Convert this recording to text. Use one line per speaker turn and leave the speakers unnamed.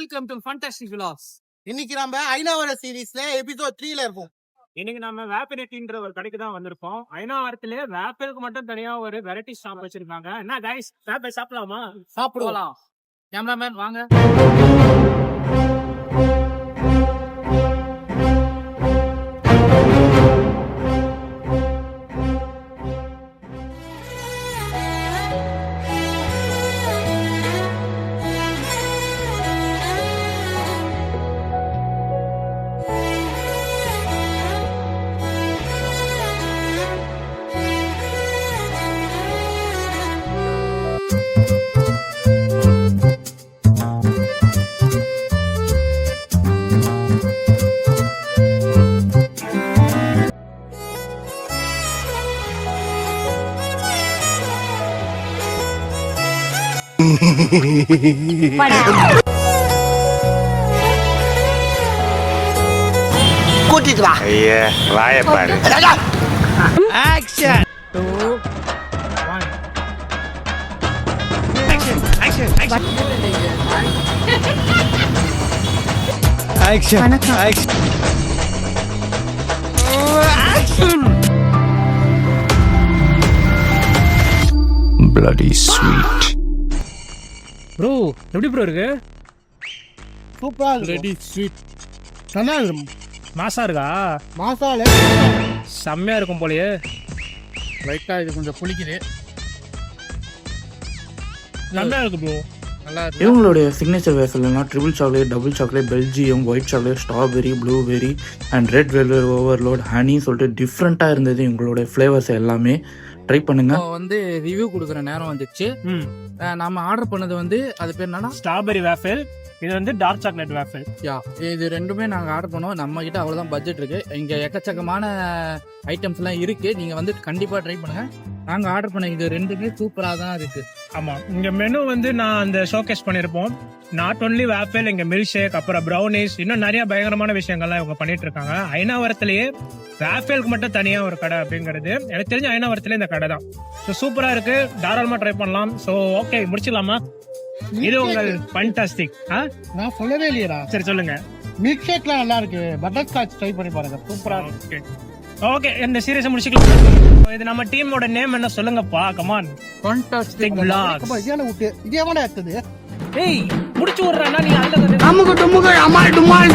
Welcome to fantastic vlogs.
இன்னைக்கு நம்ம ஐநாவர சீரீஸ்ல எபிசோட் 3ல இருப்போம்.
இன்னைக்கு நம்ம வேப்பனெட்டின்ற ஒரு கடைக்கு தான் வந்திருக்கோம். ஐநாவரத்திலே வேப்பலுக்கு மட்டும் தனியா ஒரு வெரைட்டி ஷாப் வச்சிருக்காங்க. என்ன கைஸ், வேப்பல் சாப்பிடலாமா?
சாப்பிடுவோம்.
கேமராமேன் வாங்க.
கூட்டிட்டு வா.
ஐயா வாய பாரு.
Action
2 1
action
Bloody sweet.
Bro, எப்படி ப்ரோ இருக்கு?
சூப்பரா இருக்கு.
ரெடி ஸ்வீட்
நல்லா இருக்கு.
மாசா இருக்கா?
மசாலா
செம்மையா இருக்கும் போலயே.
லைட்டா இது கொஞ்சம் புளிக்குது.
நல்லா இருக்கு ப்ரோ, நல்லா இருக்கு.
இவங்களுடைய சிக்னேச்சர் வேஃபல்னா triple chocolate, double chocolate, Belgium, white chocolate, strawberry, blueberry and red velvet overload, honey சொல்லிட்டு டிஃப்ரெண்ட்டாக இருந்தது இவங்களுடைய ஃப்ளேவர்ஸ் எல்லாமே. ட்ரை பண்ணுங்க.
வந்து ரிவ்யூ கொடுக்குற நேரம் வந்துச்சு. நாம ஆர்டர் பண்ணது வந்து அது பேர் என்னன்னா
ஸ்ட்ராபெரி வேஃபல், இது வந்து டார்க் சாக்லேட் வேஃபல்.
இது ரெண்டுமே நாங்கள் ஆர்டர் பண்ணோம். நம்ம கிட்ட அவ்வளோதான் பட்ஜெட் இருக்கு. இங்கே எக்கச்சக்கமான ஐட்டம்ஸ் எல்லாம் இருக்கு. நீங்க வந்து கண்டிப்பா ட்ரை பண்ணுங்க. நாங்கள் ஆர்டர் பண்ண இது ரெண்டுமே சூப்பராக தான் இருக்கு.
ஆமா, இங்க மெனு வந்து நான் அந்த ஷோகேஸ் பண்ணிருப்போம். நாட் ஒன்லி வேஃபல், இங்க மில்க் ஷேக், அப்புறம் ப்ரௌனிஸ், இன்னும் நிறைய பயங்கரமான விஷயங்கள்லாம் இவங்க பண்ணிட்டு இருக்காங்க. ஐநாவரத்திலேயே வேஃபலுக்கு மட்டும் தனியா ஒரு கடை அப்படிங்கிறது எனக்கு தெரிஞ்ச ஐநாவரத்திலே இந்த கடை தான். ஸோ சூப்பரா இருக்கு, தாராளமா ட்ரை பண்ணலாம். ஸோ ஓகே, முடிச்சிடலாமா? இது உங்கள் ஃபண்டாஸ்டிக்.
நான் சொல்லவே இல்லையடா.
சரி சொல்லுங்க.
மில்க் ஷேக்லாம் நல்லா இருக்கு. பட்டர் ஸ்காட்ச் ட்ரை பண்ணி பாருங்க, சூப்பரா இருக்கு.
ஓகே, இந்த சீரியஸை முடிச்சுக்கலாம். இது நம்ம டீமோட நேம் என்ன சொல்லுங்கப்பா? கமான்.
Fantastic
vlogs.
இதான விட்டு இது எவனா எடுத்தது?
ஏய், முடிச்சு விடுறானா நீ? அல்ல
அமுக டுமுக அமால் டுமால்